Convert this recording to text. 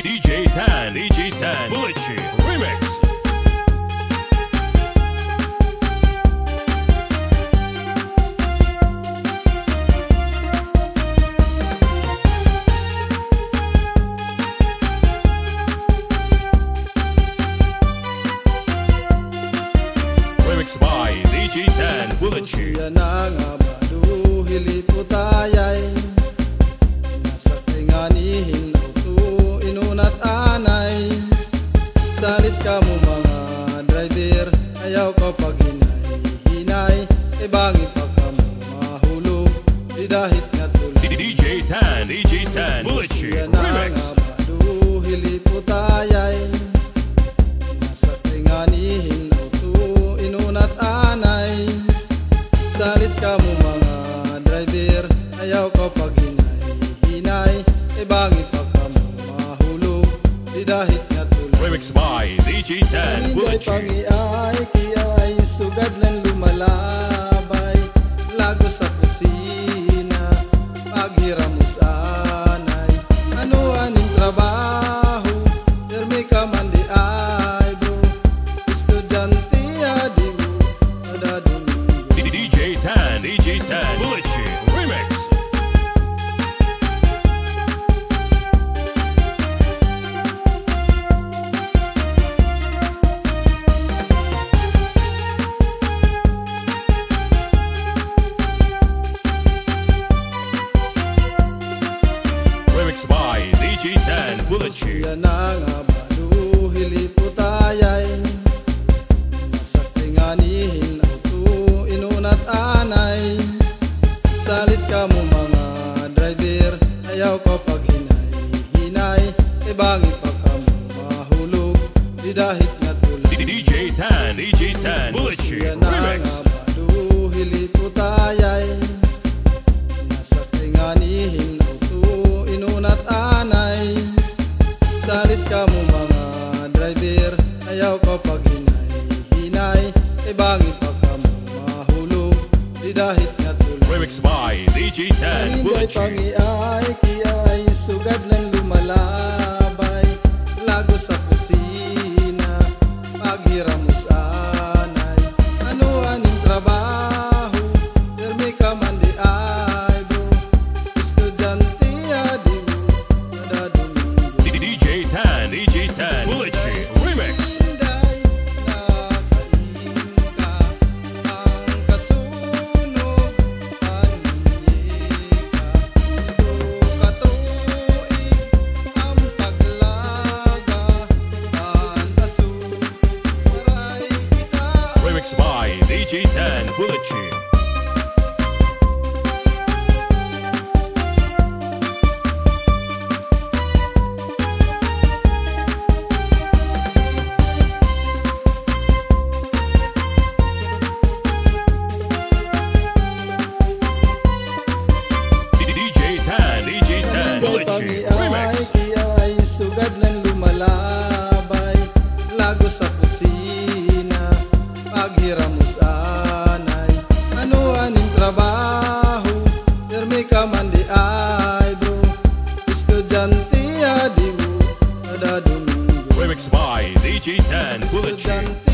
DJ10 Bullet Shit Remix. Remix by DJ10 Bullet Shit. Siya na nga maduhili po tayay nasa tinganihin auto inunat anay salit ka mo mga driver ayaw ka pag hinay e bangit pa ka mo mahulog di dahit nga tuloy DJ10 Bullet siya Shit na Remix. nga maduhili po tayay nasa tinganihin auto inunat anay salit ka mo mga driver ayaw ka pag hinay e bangit pa ka mo mahulog di dahit nga tuloy Remix by DJ10 Hinday Bullet Shit. pangiay kiyay sugad lang lumalabay lago sa kusina paghiram mo sa anay ano aning trabaho permi ka man di ay bro estudyante adi mo kada domingo DJ10 Bullet Shit Remix. Remix by DJ10 Bullet Shit. siya na nga maduhili po tayay nasa tinganihin auto inunat anay salit ka mo mga driver ayaw ka pag hinay e bangit pa ka mo mahulog di dahit nga tuloy DJ10 Bullet siya Shit na Remix. nga maduhili po tayay nasa tinganihin auto inunat anay salit ka mo mga driver ayaw ka pag hinay e bangit pa ka mo mahulog di dahit nga tuloy Remix by DJ10 Hinday Bullet Shit. pangiay kiyay sugad lang lumalabay lago sa kusina paghiram mo sa anay ano aning trabaho permi ka man di ay bro estudyante adi mo kada domingo DJ10 Bullet Shit Remix. Hinday nakain ka ang kasunog paniye ka katuig ang paglaga ang kaso maray kita Remix by DJ10 Bullet Shit. DJ10 Bullet Shit Remix. Pangiay kiyay sugad lang lumalabay lago sa kusina paghiram mo sa anay ano aning trabaho permi ka man di ay bro estudyante adi mo kada domingo Remix by DJ10 Bullet Shit. estudyante